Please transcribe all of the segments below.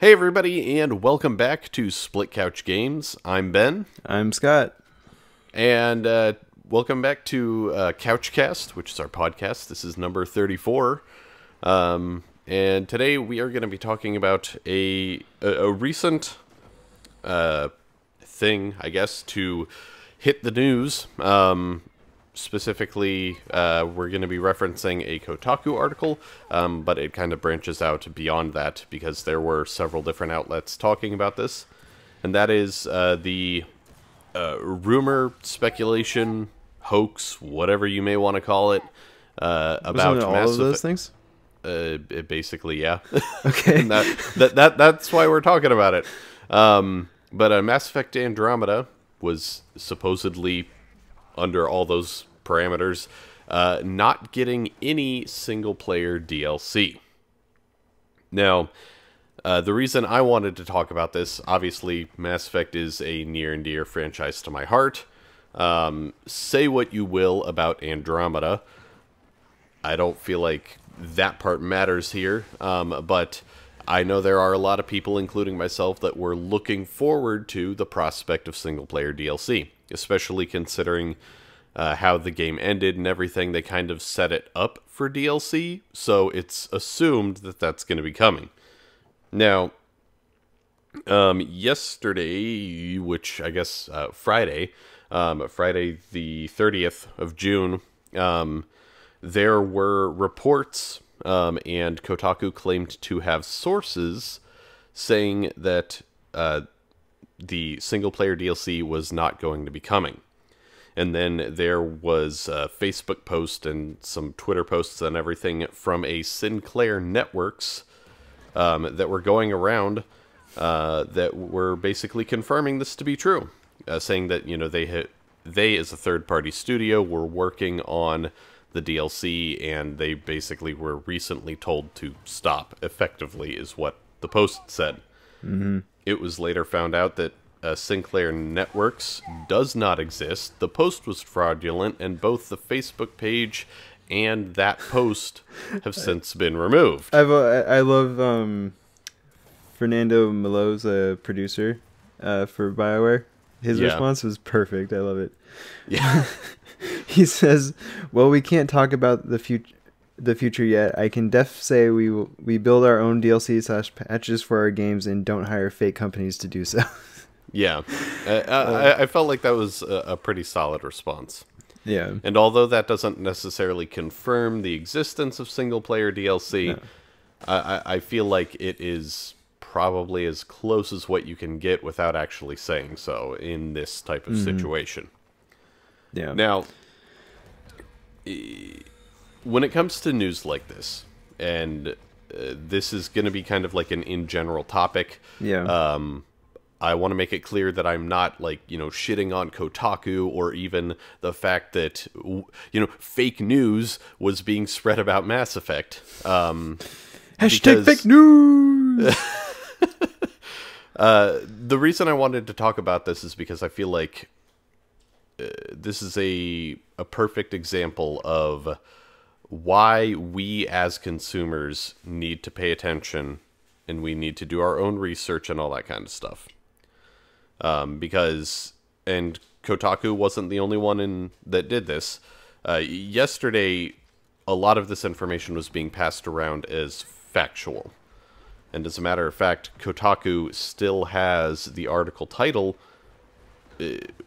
Hey everybody, and welcome back to Split Couch Games. I'm Ben. I'm Scott. And welcome back to Couchcast, which is our podcast. This is number 34. And today we are going to be talking about a recent thing, I guess, to hit the news. Specifically, we're going to be referencing a Kotaku article, but it kind of branches out beyond that because there were several different outlets talking about this. And that is the rumor, speculation, hoax, whatever you may want to call it, about all of those things? Basically, yeah. Okay. And that's why we're talking about it. But Mass Effect Andromeda was supposedly, under all those parameters, not getting any single-player DLC. Now, the reason I wanted to talk about this, obviously, Mass Effect is a near and dear franchise to my heart. Say what you will about Andromeda. I don't feel like that part matters here, but I know there are a lot of people, including myself, that were looking forward to the prospect of single-player DLC, especially considering how the game ended and everything. They kind of set it up for DLC, so it's assumed that that's going to be coming. Now, yesterday, which I guess Friday the 30th of June, there were reports, and Kotaku claimed to have sources saying that the single-player DLC was not going to be coming. And then there was a Facebook post and some Twitter posts and everything from a Sinclair Networks that were going around that were basically confirming this to be true, saying that, you know, they as a third-party studio were working on the DLC, and they basically were recently told to stop, effectively, is what the post said. Mm-hmm. It was later found out that Sinclair Networks does not exist. The post was fraudulent, and both the Facebook page and that post have since been removed. I love Fernando Melo's a producer for BioWare. His response was perfect. I love it. Yeah. He says, "Well, we can't talk about the future yet. I can say we build our own DLC/patches for our games and don't hire fake companies to do so." Yeah. I felt like that was a pretty solid response. Yeah. And although that doesn't necessarily confirm the existence of single-player DLC, No. I feel like it is probably as close as what you can get without actually saying so in this type of situation. Yeah. Now, when it comes to news like this, and this is going to be kind of like an in-general topic, Yeah. I want to make it clear that I'm not, like, you know, shitting on Kotaku or even the fact that, you know, fake news was being spread about Mass Effect. Hashtag fake news! The reason I wanted to talk about this is because I feel like this is a perfect example of why we as consumers need to pay attention and we need to do our own research and all that kind of stuff. Because Kotaku wasn't the only one that did this. Yesterday, a lot of this information was being passed around as factual. And as a matter of fact, Kotaku still has the article title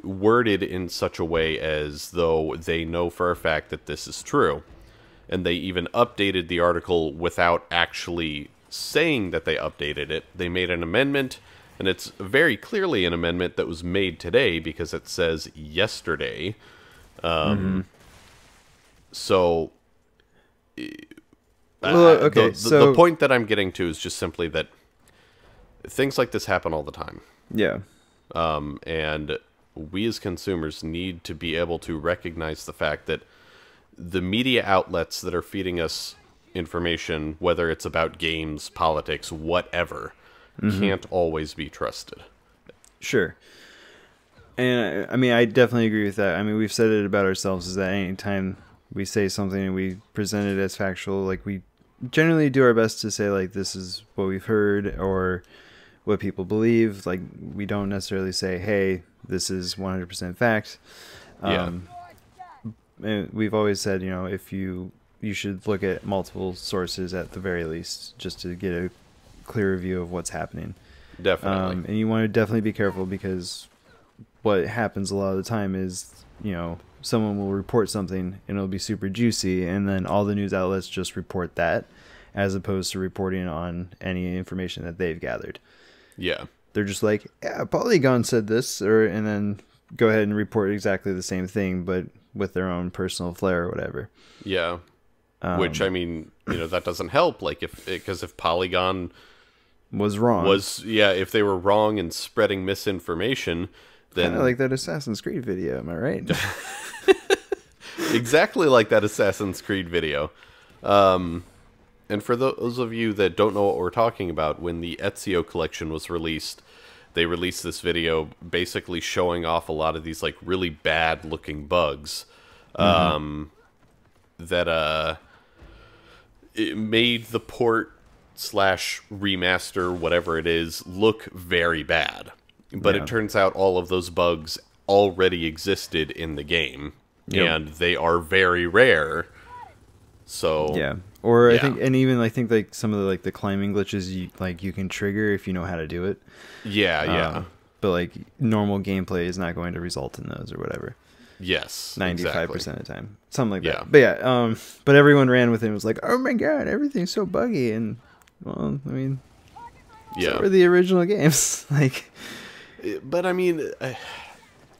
worded in such a way as though they know for a fact that this is true. And they even updated the article without actually saying that they updated it. They made an amendment, and it's very clearly an amendment that was made today because it says yesterday. So, okay, the point that I'm getting to is just simply that things like this happen all the time. Yeah. And we as consumers need to be able to recognize the fact that the media outlets that are feeding us information, whether it's about games, politics, whatever, can't always be trusted. Sure. And I mean, I definitely agree with that. I mean, we've said it about ourselves, is that anytime we say something and we present it as factual, like, we generally do our best to say, like, this is what we've heard, or what people believe. Like, we don't necessarily say, hey, this is 100% fact. And we've always said, you know, if you should look at multiple sources at the very least, just to get a clearer view of what's happening. Definitely. And you want to definitely be careful, because what happens a lot of the time is, you know, someone will report something and it'll be super juicy, and then all the news outlets just report that, as opposed to reporting on any information that they've gathered. Yeah. They're just like, yeah, Polygon said this, and then go ahead and report exactly the same thing, but with their own personal flair or whatever. Yeah. Which, I mean, you know, that doesn't help. Like, because if Polygon was wrong, if they were wrong and spreading misinformation, then kind of like that Assassin's Creed video, am I right? Exactly like that Assassin's Creed video. And for those of you that don't know what we're talking about, when the Ezio collection was released, they released this video basically showing off a lot of these like really bad looking bugs that it made the port / remaster, whatever it is, look very bad. But it turns out all of those bugs already existed in the game, and they are very rare. So or I think, and even I think like some of the like the climbing glitches you can trigger if you know how to do it. But like normal gameplay is not going to result in those or whatever. Yes, 95% of the time, something like that. But but everyone ran with it and was like, oh my god, everything's so buggy. And well, I mean, so were the original games. Like, but I mean,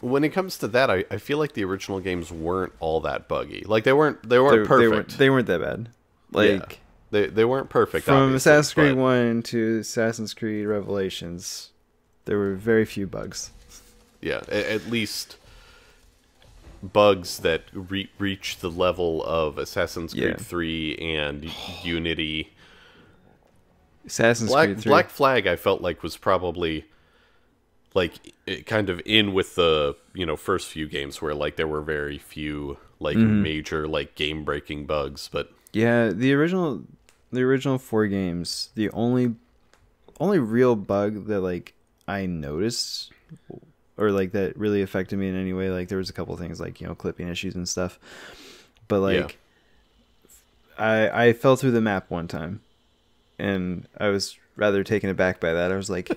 when it comes to that, I feel like the original games weren't all that buggy. Like they weren't perfect. They weren't that bad. Like they weren't perfect. From Assassin's Creed 1 to Assassin's Creed Revelations, there were very few bugs. Yeah, at least bugs that reach the level of Assassin's Creed 3 and Unity. Assassin's Creed 3. Black Flag, I felt like was probably like kind of in with the first few games where like there were very few like major like game breaking bugs, but yeah, the original 4 games, the only real bug that like I noticed or like that really affected me in any way, like there was a couple things like clipping issues and stuff, but like I fell through the map one time and I was rather taken aback by that. I was like,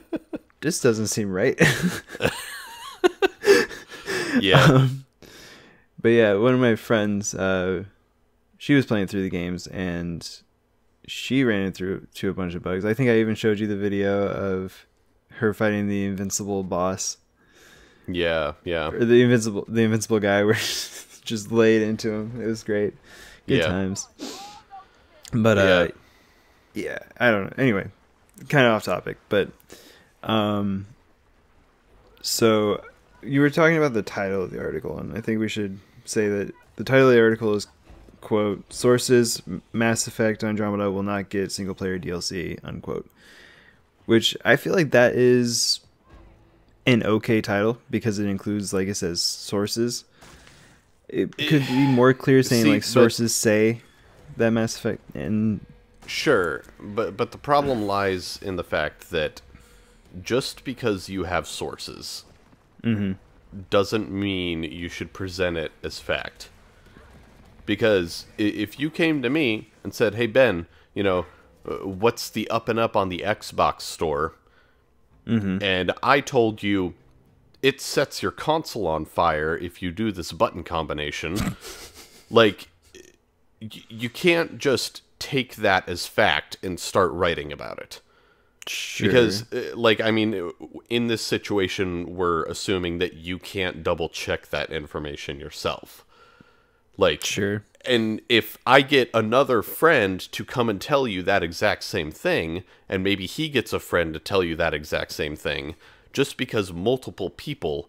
this doesn't seem right. But yeah, one of my friends, she was playing through the games and she ran into a bunch of bugs. I think I even showed you the video of her fighting the invincible boss. Yeah. Or the invincible guy where she just laid into him. It was great. Good times. But I don't know. Anyway, kind of off topic, but so you were talking about the title of the article, and I think we should say that the title of the article is, quote, sources, Mass Effect Andromeda will not get single player DLC, unquote. Which I feel like that is an okay title because it includes, like it says, sources. It could be more clear saying like sources say that Mass Effect and sure, but the problem lies in the fact that just because you have sources doesn't mean you should present it as fact. Because if you came to me and said, hey Ben, what's the up and up on the Xbox store? And I told you it sets your console on fire if you do this button combination. Like, you can't just take that as fact and start writing about it. Sure. Because, like, I mean, in this situation, we're assuming that you can't double check that information yourself. Like, sure. And if I get another friend to come and tell you that exact same thing, and maybe he gets a friend to tell you that exact same thing, just because multiple people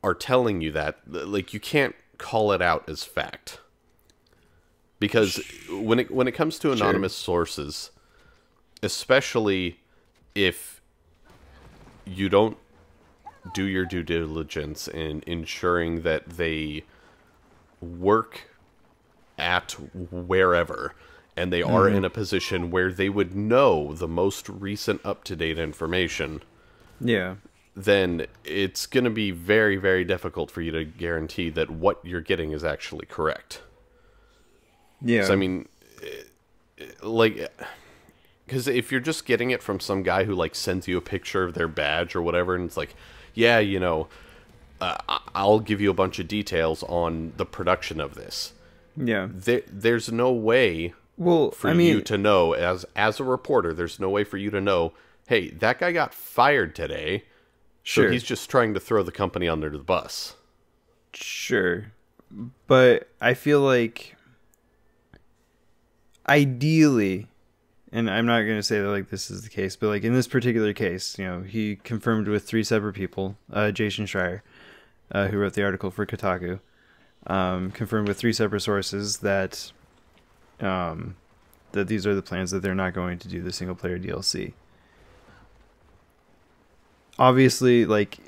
are telling you that, like, you can't call it out as fact. Because when it comes to anonymous sources, especially if you don't do your due diligence in ensuring that they work at wherever, and they are in a position where they would know the most recent up-to-date information, Yeah. then it's going to be very, very difficult for you to guarantee that what you're getting is actually correct. Yeah. So, I mean, like, because if you're just getting it from some guy who, like, sends you a picture of their badge or whatever, and it's like, yeah, you know, I'll give you a bunch of details on the production of this. Yeah. There's no way Well, for I mean, you to know, as a reporter, there's no way for you to know, hey, that guy got fired today, so sure. he's just trying to throw the company under the bus. Sure. But I feel like ideally, and I'm not going to say that like this is the case, but like in this particular case, you know, he confirmed with 3 separate people, Jason Schreier, who wrote the article for Kotaku, confirmed with 3 separate sources that that these are the plans, that they're not going to do the single player DLC. Obviously, like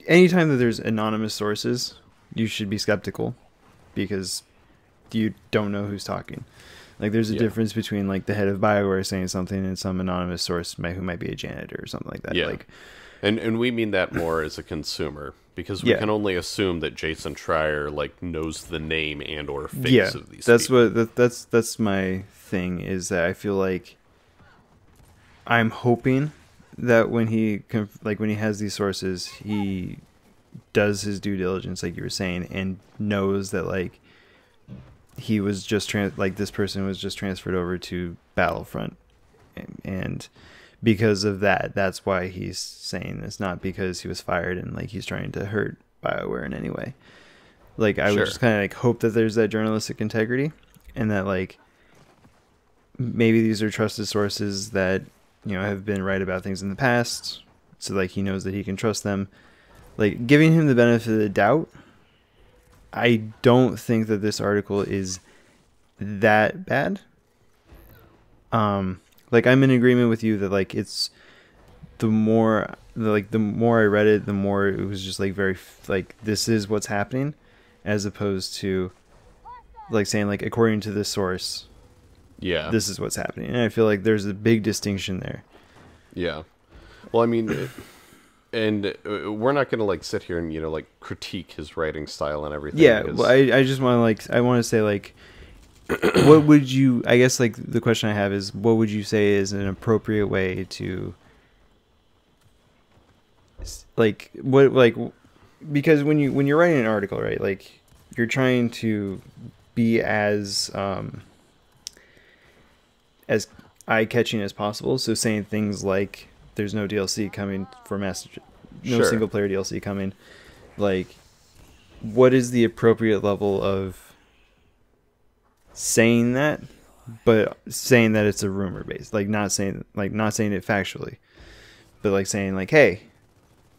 anytime that there's anonymous sources, you should be skeptical because you don't know who's talking. Like there's a difference between like the head of BioWare saying something and some anonymous source who might be a janitor or something like that. Yeah. Like, and we mean that more as a consumer, because we can only assume that Jason Schreier like knows the name and or face of these people. That's my thing, is that I feel like I'm hoping that when he has these sources, he does his due diligence, like you were saying, and knows that like he was just this person was just transferred over to Battlefront, and because of that, that's why he's saying this, not because he was fired and like he's trying to hurt BioWare in any way. Like I would just kind of like hope that there's that journalistic integrity, and that like maybe these are trusted sources that, you know, have been right about things in the past, so like he knows that he can trust them. Like giving him the benefit of the doubt, I don't think that this article is that bad. Like I'm in agreement with you that like it's the more I read it, the more it was just like very like this is what's happening, as opposed to like saying like according to this source, this is what's happening. And I feel like there's a big distinction there. Yeah. Well, I mean, and we're not going to like sit here and, you know, like critique his writing style and everything. Yeah, well, I just want to I want to say like, what would you, I guess like the question I have is, what would you say is an appropriate way to like, what, like, because when you're writing an article, right, like you're trying to be as eye-catching as possible. So saying things like there's no DLC coming for single player DLC coming, like what is the appropriate level of saying that, but saying that it's a rumor based, like not saying it factually, but like saying like, hey,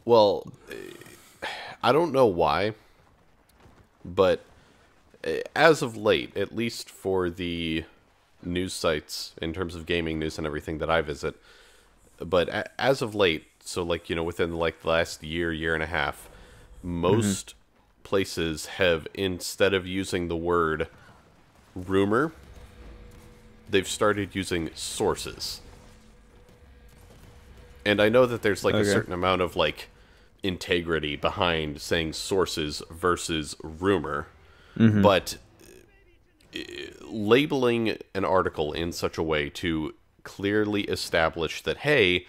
well, I don't know why, but as of late, at least for the news sites in terms of gaming news and everything that I visit, but as of late, so like, you know, within like the last year and a half, most places have, instead of using the word rumor, they've started using sources. And I know that there's like a certain amount of like integrity behind saying sources versus rumor, but labeling an article in such a way to clearly establish that, hey,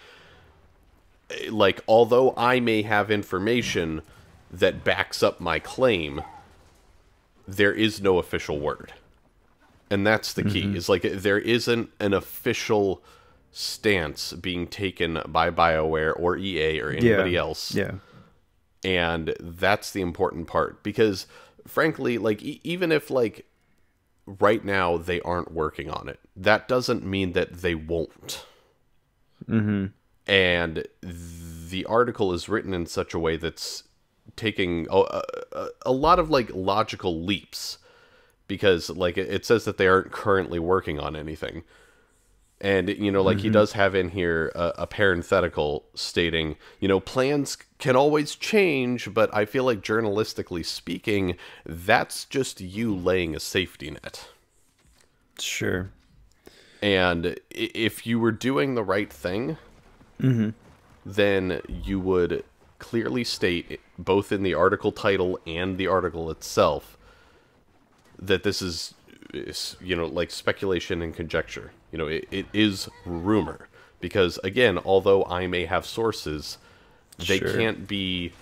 like, although I may have information that backs up my claim, there is no official word. And that's the key. Is like there isn't an official stance being taken by BioWare or EA or anybody else. Yeah. And that's the important part, because frankly, like even if like right now they aren't working on it, that doesn't mean that they won't. And the article is written in such a way that's taking a lot of like logical leaps, because like it says that they aren't currently working on anything. And, you know, like he does have in here a parenthetical stating, you know, plans can always change, but I feel like journalistically speaking, that's just you laying a safety net. Sure. And if you were doing the right thing, then you would clearly state, both in the article title and the article itself, that this is, like speculation and conjecture. It is rumor. Because, again, although I may have sources, they can't be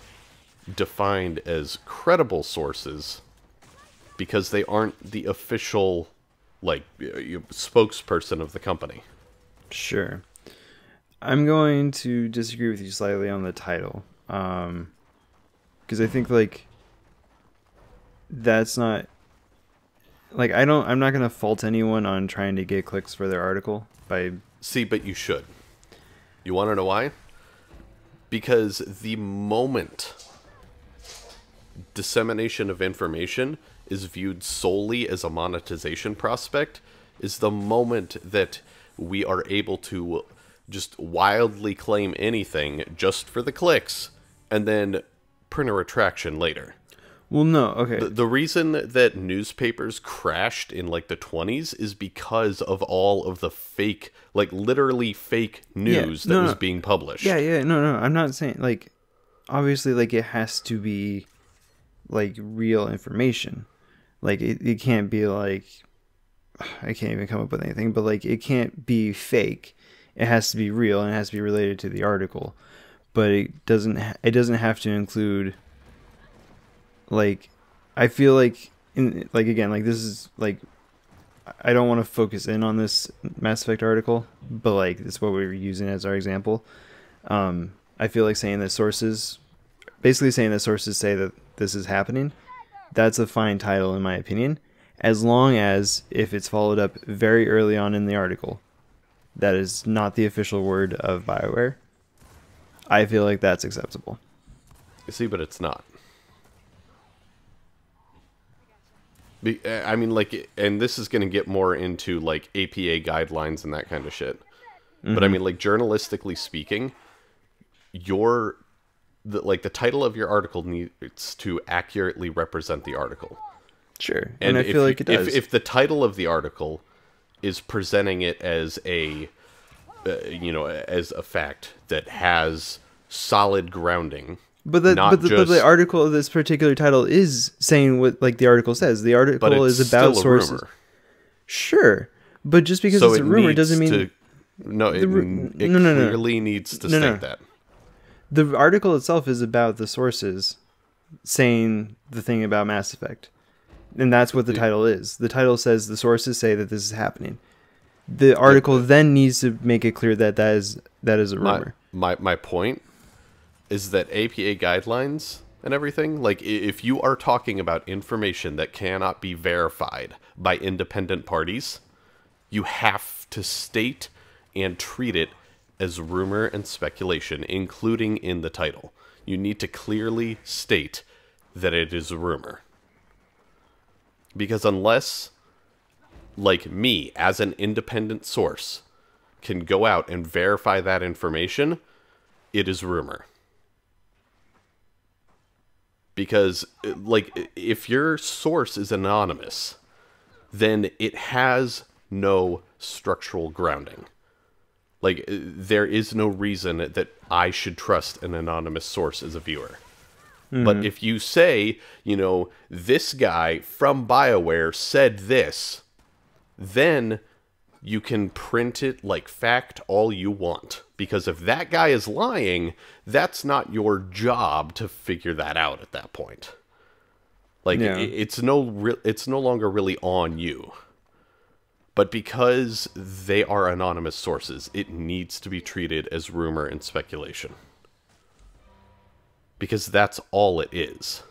defined as credible sources because they aren't the official, spokesperson of the company. Sure. I'm going to disagree with you slightly on the title. Because I think, that's not... I'm not going to fault anyone on trying to get clicks for their article by... See, but you should. You want to know why? Because the moment dissemination of information is viewed solely as a monetization prospect is the moment that we are able to just wildly claim anything just for the clicks and then print a retraction later. Well, no, okay. The reason that newspapers crashed in the 20s is because of all of the fake, literally fake news that was being published. Yeah, no. I'm not saying, obviously, it has to be, real information. It can't be, I can't even come up with anything, but, it can't be fake. It has to be real, and it has to be related to the article. But it doesn't have to include... I feel again, this is I don't want to focus in on this Mass Effect article, but it's what we were using as our example. I feel like saying that sources say that this is happening, that's a fine title in my opinion, as long as if it's followed up very early on in the article, that is not the official word of BioWare. I feel like that's acceptable. See, but it's not. I mean, and this is going to get more into, APA guidelines and that kind of shit. Mm-hmm. But, I mean, journalistically speaking, the title of your article needs to accurately represent the article. Sure, and I feel like it does. If the title of the article is presenting it as as a fact that has solid grounding... it clearly needs to state that. The article itself is about the sources saying the thing about Mass Effect, and that's what the title is. The title says the sources say that this is happening. The article then needs to make it clear that is a rumor. My point is that APA guidelines and everything, if you are talking about information that cannot be verified by independent parties, you have to state and treat it as rumor and speculation, including in the title. You need to clearly state that it is a rumor. Because unless, me, as an independent source, can go out and verify that information, it is rumor. Because, if your source is anonymous, then it has no structural grounding. There is no reason that I should trust an anonymous source as a viewer. Mm-hmm. But if you say, this guy from BioWare said this, then you can print it like fact all you want. Because if that guy is lying, that's not your job to figure that out at that point. It's no longer really on you. But because they are anonymous sources, it needs to be treated as rumor and speculation. Because that's all it is.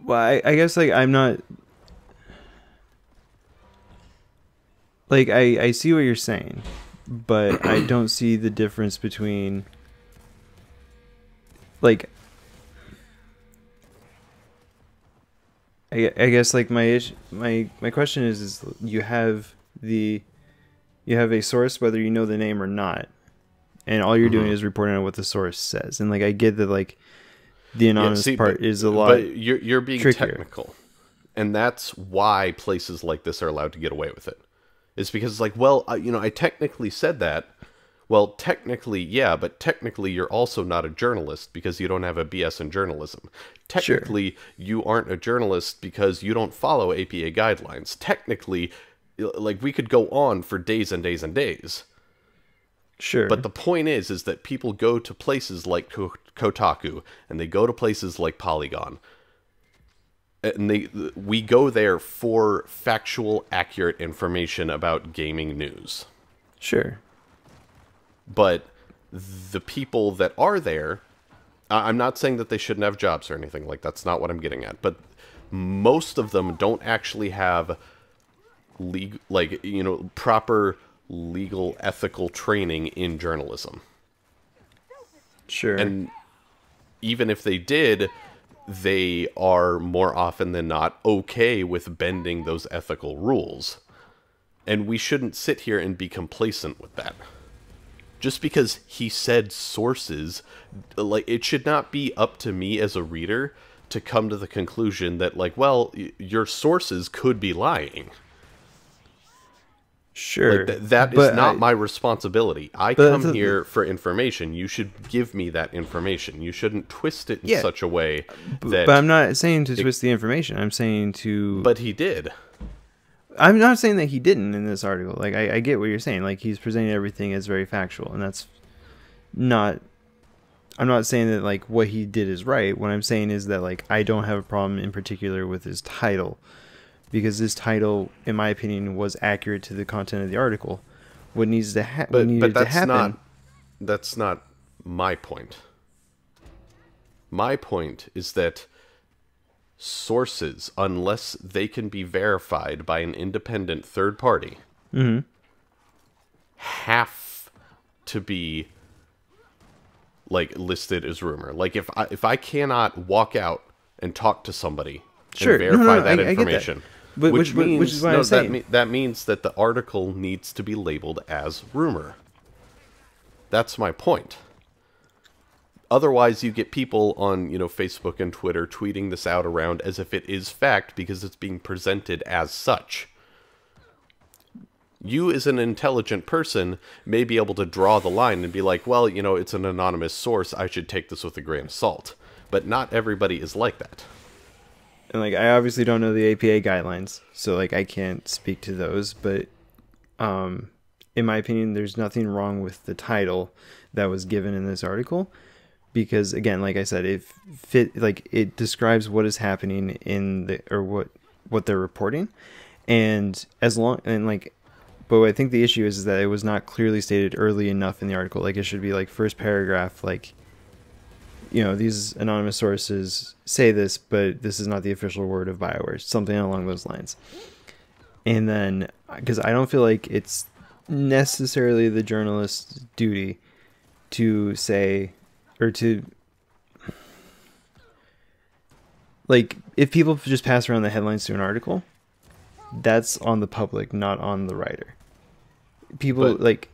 Well, I guess I'm not... I see what you're saying, but I don't see the difference between, I guess, my question is you have a source, whether you know the name or not, and all you're doing is reporting on what the source says. And, I get that, the anonymous part is a lot But you're being trickier. Technical, and that's why places like this are allowed to get away with it. Is because it's like, well, I technically said that. Well, technically, yeah, but technically you're also not a journalist because you don't have a BS in journalism. Sure. Technically, you aren't a journalist because you don't follow APA guidelines. Technically, like, we could go on for days and days and days. Sure. But the point is that people go to places like Kotaku, and they go to places like Polygon. And we go there for factual, accurate information about gaming news. Sure. But the people that are there, I'm not saying that they shouldn't have jobs or anything, like, that's not what I'm getting at, but most of them don't actually have proper legal, ethical training in journalism. Sure. And even if they did, they are more often than not okay with bending those ethical rules. And we shouldn't sit here and be complacent with that. Just because he said sources, like, it should not be up to me as a reader to come to the conclusion that, like, well, your sources could be lying. Sure. Like, that is not my responsibility. I come here for information. You should give me that information. You shouldn't twist it in such a way that... But I'm not saying to twist the information. I'm saying to... But he did. I'm not saying that he didn't in this article. Like, I get what you're saying. Like, he's presenting everything as very factual, and that's not... I'm not saying that, like, what he did is right. What I'm saying is that, like, I don't have a problem in particular with his title, because this title, in my opinion, was accurate to the content of the article. What needs to happen... But that's not my point. My point is that sources, unless they can be verified by an independent third party, have to be, like, listed as rumor. Like, if I cannot walk out and talk to somebody and verify that information, which is what I'm saying. That means that the article needs to be labeled as rumor. That's my point. Otherwise, you get people on, Facebook and Twitter tweeting this out around as if it is fact because it's being presented as such. You, as an intelligent person, may be able to draw the line and be like, well, it's an anonymous source, I should take this with a grain of salt. But not everybody is like that. And, like, I obviously don't know the APA guidelines, so, like, I can't speak to those, but in my opinion, there's nothing wrong with the title that was given in this article. Because, again, like I said, it describes what is happening or what they're reporting, but I think the issue is that it was not clearly stated early enough in the article. Like, it should be, like, first paragraph, like, these anonymous sources say this, but this is not the official word of BioWare, something along those lines. And then, because I don't feel like it's necessarily the journalist's duty to say, or to, like, if people just pass around the headlines to an article, that's on the public, not on the writer. People, like...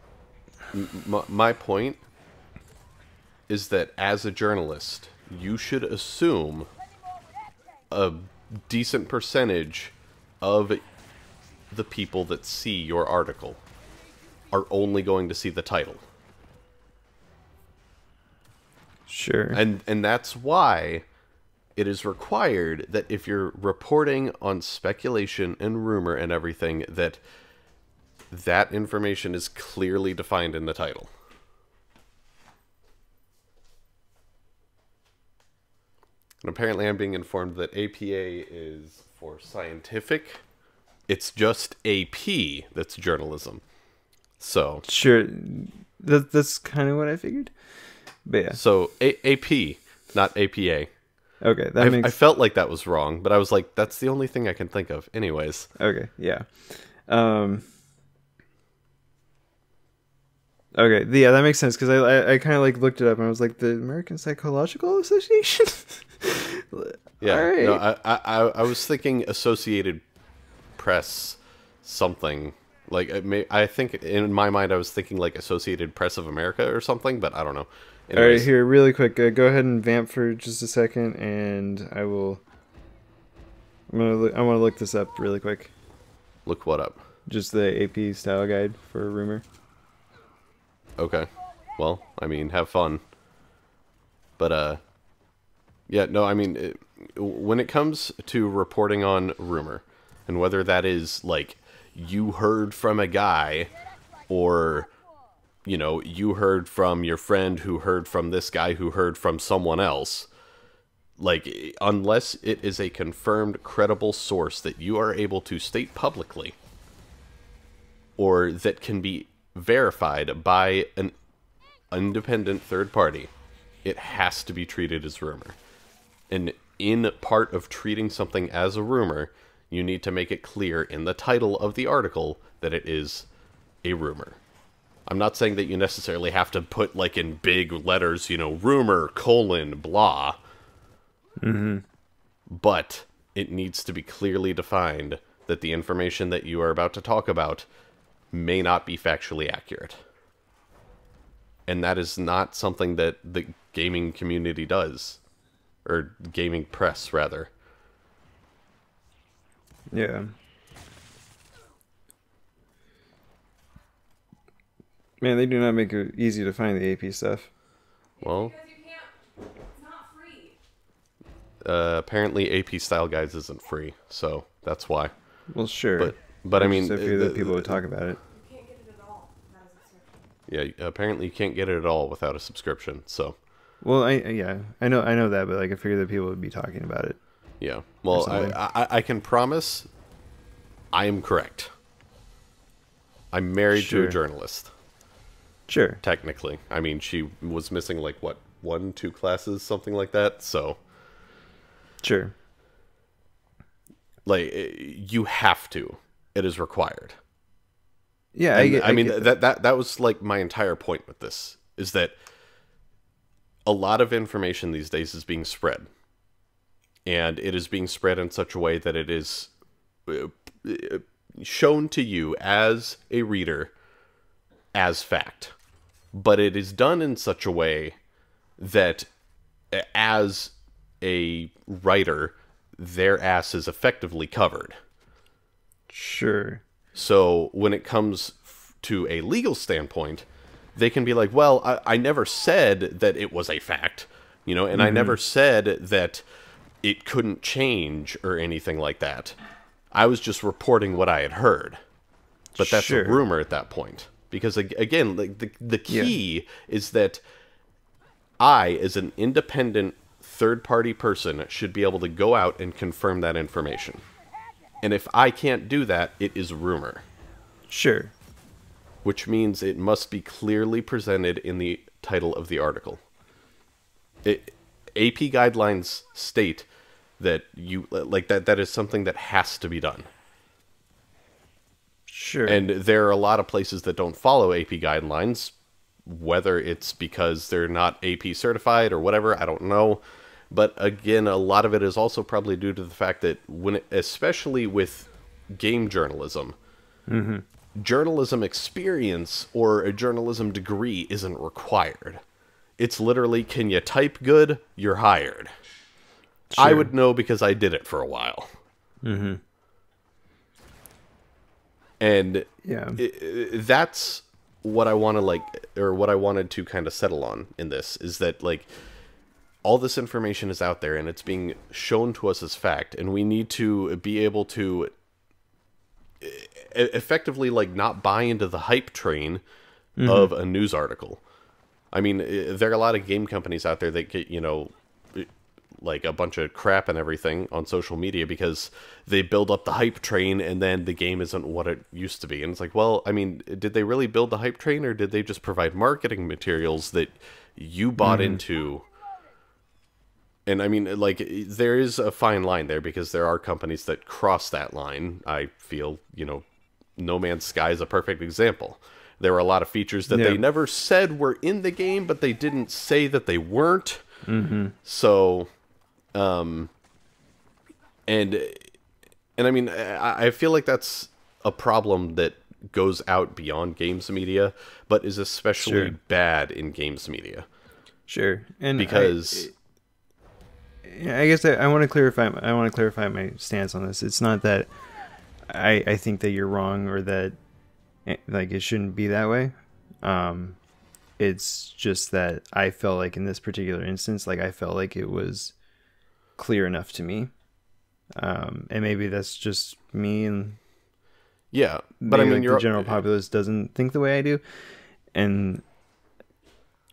My point is that as a journalist, you should assume a decent percentage of the people that see your article are only going to see the title. Sure. And that's why it is required that if you're reporting on speculation and rumor and everything, that information is clearly defined in the title. And apparently I'm being informed that APA is for scientific. It's just AP that's journalism. So sure, that's kind of what I figured. But yeah. So AP, not APA. Okay, I felt like that was wrong, but I was like, that's the only thing I can think of. Anyways. Okay, yeah. Okay, yeah, that makes sense, because I kind of, like, looked it up and I was like, the American Psychological Association? Yeah, all right. No, I was thinking Associated Press something. Like, I think in my mind I was thinking like Associated Press of America or something, but I don't know. Anyways. All right, here, really quick, go ahead and vamp for just a second, and I want to look this up really quick. Look what up? Just the AP style guide for rumor. Okay. Well, I mean, have fun. But yeah, no, I mean, when it comes to reporting on rumor, and whether that is like you heard from a guy, or you heard from your friend who heard from this guy who heard from someone else, like, unless it is a confirmed, credible source that you are able to state publicly, or that can be verified by an independent third party, it has to be treated as rumor. And in part of treating something as a rumor, you need to make it clear in the title of the article that it is a rumor. I'm not saying that you necessarily have to put, like, in big letters, rumor, blah. Mm-hmm. But it needs to be clearly defined that the information that you are about to talk about may not be factually accurate. And that is not something that the gaming community does. Or gaming press, rather. Yeah. Man, they do not make it easy to find the AP stuff. Well, because you can't. It's not free. apparently AP Style Guides isn't free, so that's why. Well, sure. But I mean, I figured that people would talk about it. You can't get it at all without a subscription. yeah, apparently you can't get it at all without a subscription. So, Well, I know that, but like I figured that people would be talking about it. yeah. Well, something. I can promise I am correct. I'm married to Sure. a journalist. Sure. Technically, I mean, she was missing like what 1-2 classes, something like that. So, Sure. like, you have to. It is required. Yeah, And, I mean, get that was like my entire point with this, is that a lot of information these days is being spread, and it is being spread in such a way that it is shown to you as a reader as fact, but it is done in such a way that as a writer, their ass is effectively covered. Sure. So when it comes to a legal standpoint, they can be like, well, I never said that it was a fact, and I never said that it couldn't change or anything like that. I was just reporting what I had heard. But that's Sure. a rumor at that point. Because, again, like the key is that I, as an independent third-party person, should be able to go out and confirm that information. And if I can't do that, it is rumor. Sure. Which means it must be clearly presented in the title of the article. AP guidelines state that that is something that has to be done. Sure. And there are a lot of places that don't follow AP guidelines, whether it's because they're not AP certified or whatever, I don't know. But again, a lot of it is also probably due to the fact that especially with game journalism, journalism experience or a journalism degree isn't required. It's literally, can you type good? You're hired. Sure. I would know because I did it for a while. Mm-hmm. And Yeah. that's what I want to or what I wanted to kind of settle on in this, is that like all this information is out there and it's being shown to us as fact, and we need to be able to effectively like not buy into the hype train of a news article. I mean, there are a lot of game companies out there that get, like a bunch of crap and everything on social media because they build up the hype train and then the game isn't what it used to be. And it's like, well, I mean, did they really build the hype train, or did they just provide marketing materials that you bought into? And I mean, like, there is a fine line there because there are companies that cross that line. I feel, No Man's Sky is a perfect example. There were a lot of features that they never said were in the game, but they didn't say that they weren't. So, and I mean, I feel like that's a problem that goes out beyond games media, but is especially bad in games media. Sure. And because I guess I want to clarify. I want to clarify my stance on this. It's not that I think that you're wrong, or that like it shouldn't be that way. It's just that I felt like in this particular instance, like I felt like it was clear enough to me. And maybe that's just me, and yeah, but I maybe mean, like the general populace doesn't think the way I do. And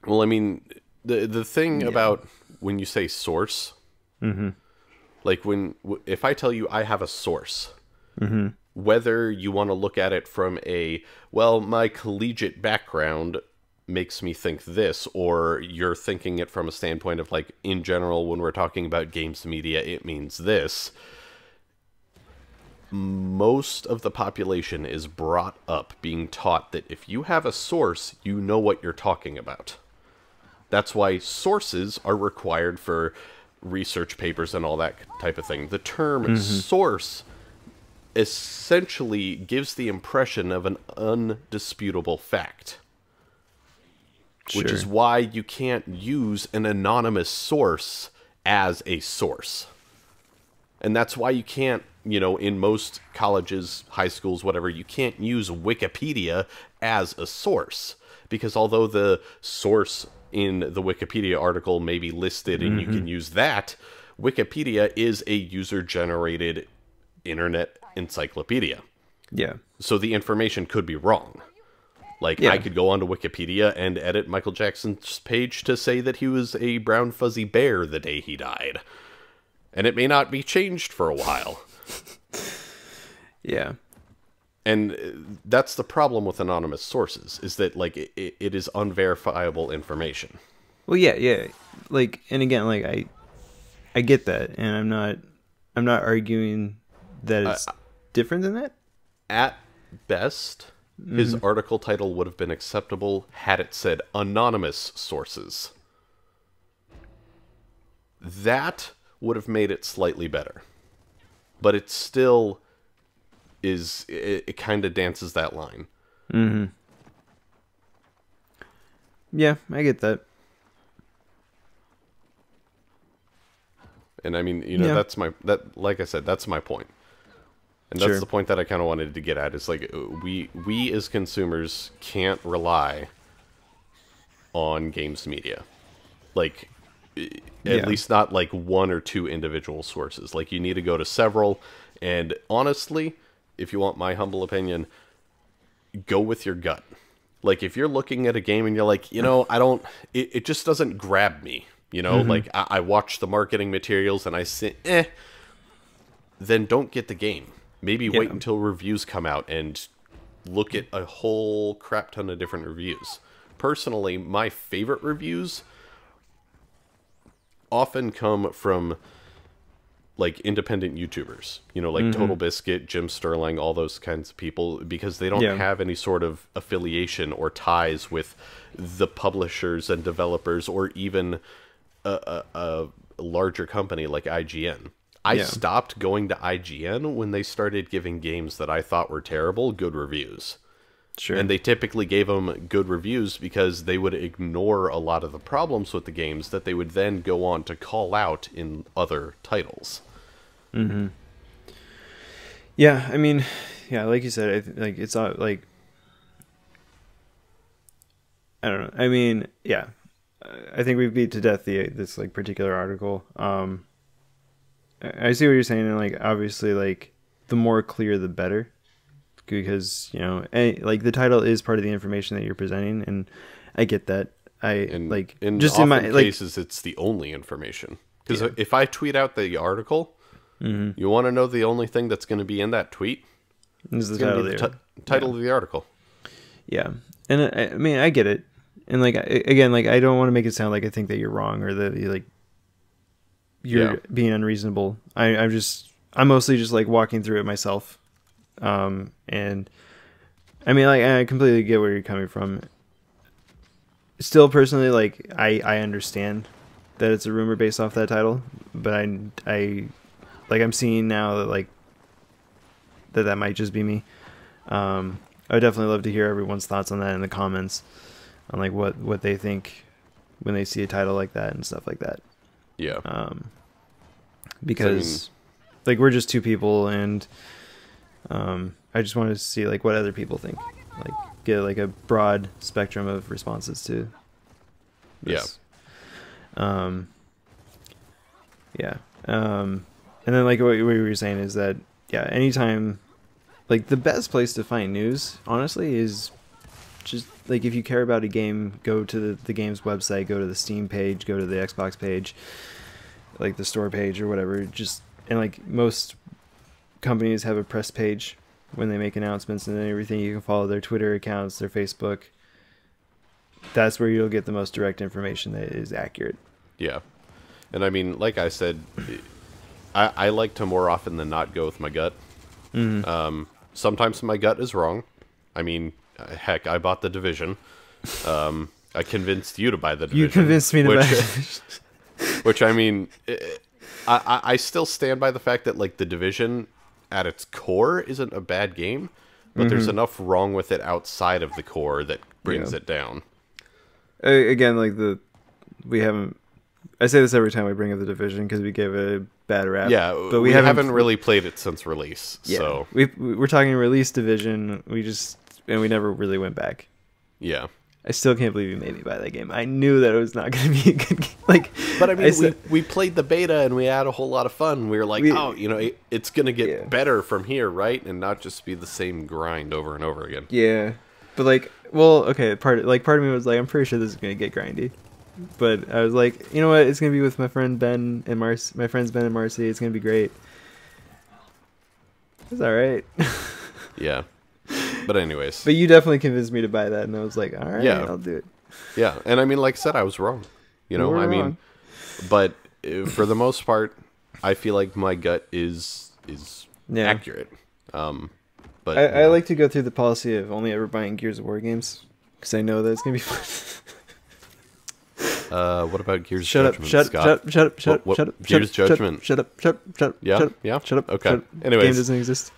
well, I mean, the thing about when you say source, like if I tell you I have a source, whether you want to look at it from my collegiate background makes me think this, or you're thinking it from a standpoint of like, in general, when we're talking about games media, it means this. Most of the population is brought up being taught that if you have a source, you know what you're talking about. That's why sources are required for research papers and all that type of thing. The term source essentially gives the impression of an undisputable fact. Which is why you can't use an anonymous source as a source. And that's why you can't, in most colleges, high schools, whatever, you can't use Wikipedia as a source. Because although the source in the Wikipedia article may be listed and you can use that, Wikipedia is a user-generated internet encyclopedia. Yeah. So the information could be wrong. Like, I could go onto Wikipedia and edit Michael Jackson's page to say that he was a brown fuzzy bear the day he died. And it may not be changed for a while. Yeah. And that's the problem with anonymous sources, is that, like, it is unverifiable information. Well, yeah. Like, and again, like, I get that, and I'm not arguing that it's different than that. At best, his article title would have been acceptable had it said anonymous sources. That would have made it slightly better. But it still is, it kind of dances that line. Yeah, I get that. And I mean, like I said, that's my point. And that's the point that I kind of wanted to get at, is like, we as consumers can't rely on games media. Like, at least not like one or two individual sources. Like, you need to go to several. And honestly, if you want my humble opinion, go with your gut. Like, if you're looking at a game and you're like, it just doesn't grab me. Like, I watch the marketing materials and I say, then don't get the game. Maybe wait until reviews come out and look at a whole crap ton of different reviews. Personally, my favorite reviews often come from, like, independent YouTubers. Like Total Biscuit, Jim Sterling, all those kinds of people, because they don't have any sort of affiliation or ties with the publishers and developers, or even a larger company like IGN. I stopped going to IGN when they started giving games that I thought were terrible good reviews. Sure. And they typically gave them good reviews because they would ignore a lot of the problems with the games that they would then go on to call out in other titles. Yeah, I mean, like you said, like, it's not like, I don't know. I mean, yeah, I think we've beat to death this like particular article. I see what you're saying, and like, obviously, like, the more clear the better, because like, the title is part of the information that you're presenting, and I get that. In my cases, it's the only information, because if I tweet out the article, you want to know the only thing that's going to be in that tweet is the title of the article. Yeah, and I mean, I get it, and like, again, like, I don't want to make it sound like I think that you're wrong, or that you're being unreasonable. I'm mostly just like walking through it myself. And I mean, like, I completely get where you're coming from. Still, personally, like, I understand that it's a rumor based off that title, but I I'm seeing now that, like, that might just be me. I would definitely love to hear everyone's thoughts on that in the comments, on like what they think when they see a title like that and stuff like that. Yeah. Because like, we're just two people, and I just wanted to see like what other people think, like get like a broad spectrum of responses to this. Yeah. And then like what we were saying is that anytime, like the best place to find news honestly is just like if you care about a game, go to the game's website, go to the Steam page, go to the Xbox page, like the store page or whatever. Just, and like most companies have a press page when they make announcements, and then everything, you can follow their Twitter accounts, their Facebook. That's where you'll get the most direct information that is accurate. Yeah. And I mean, like I said, I like to more often than not go with my gut. Sometimes my gut is wrong. I mean, heck, I bought The Division. I convinced you to buy The Division. You convinced me to buy The Division. Which, I mean, I still stand by the fact that, like, The Division, at its core, isn't a bad game. But there's enough wrong with it outside of the core that brings it down. Again, like, we haven't... I say this every time we bring up The Division because we gave it a bad rap. Yeah, but we haven't really played it since release. Yeah, so we're talking release Division. And we never really went back. Yeah. I still can't believe you made me buy that game. I knew that it was not going to be a good game. Like, but I mean, we played the beta and we had a whole lot of fun. We were like, it's going to get better from here, right? And not just be the same grind over and over again. Yeah, but like, well, okay. Part of me was like, I'm pretty sure this is going to get grindy. But I was like, you know what? It's going to be with my friend Ben and Marcy. My friends Ben and Marcy. It's going to be great. It's all right. Yeah. But anyways. But you definitely convinced me to buy that, and I was like, all right, I'll do it. Yeah, and I mean, like I said, I was wrong. You know, I mean, but for the most part, I feel like my gut is accurate. But I like to go through the policy of only ever buying Gears of War games, because I know that it's going to be fun. What about Gears Shut Judgment, up, Scott? Shut up, Gears Judgment. Shut up. Yeah? Shut up. Okay. Shut up. Anyways. Game doesn't exist.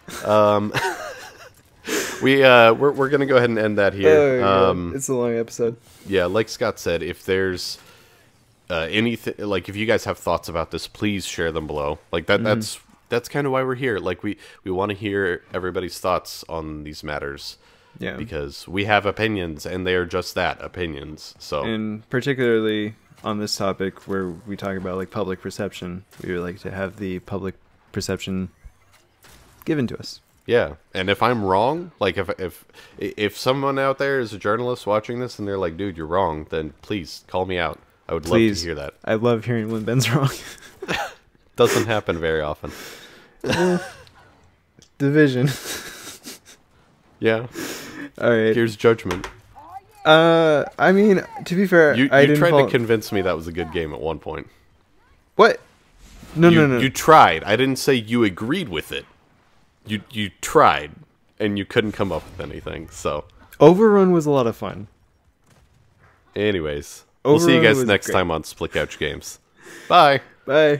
We're gonna go ahead and end that here. It's a long episode. Yeah, like Scott said, if there's anything, like if you guys have thoughts about this, please share them below. Like that's kind of why we're here. Like we want to hear everybody's thoughts on these matters. Yeah, because we have opinions, and they are just that, opinions. So, and particularly on this topic where we talk about like public perception, we would like to have the public perception given to us. Yeah, and if I'm wrong, like if someone out there is a journalist watching this and they're like, "Dude, you're wrong," then please call me out. I would love to hear that. I love hearing when Ben's wrong. Doesn't happen very often. Division. Yeah. All right. Here's Judgment. I mean, to be fair, you tried to convince me that was a good game at one point. What? No. You tried. I didn't say you agreed with it. You tried, and you couldn't come up with anything. So Overrun was a lot of fun. Anyways, we'll see you guys next time on Split Couch Games. Bye. Bye.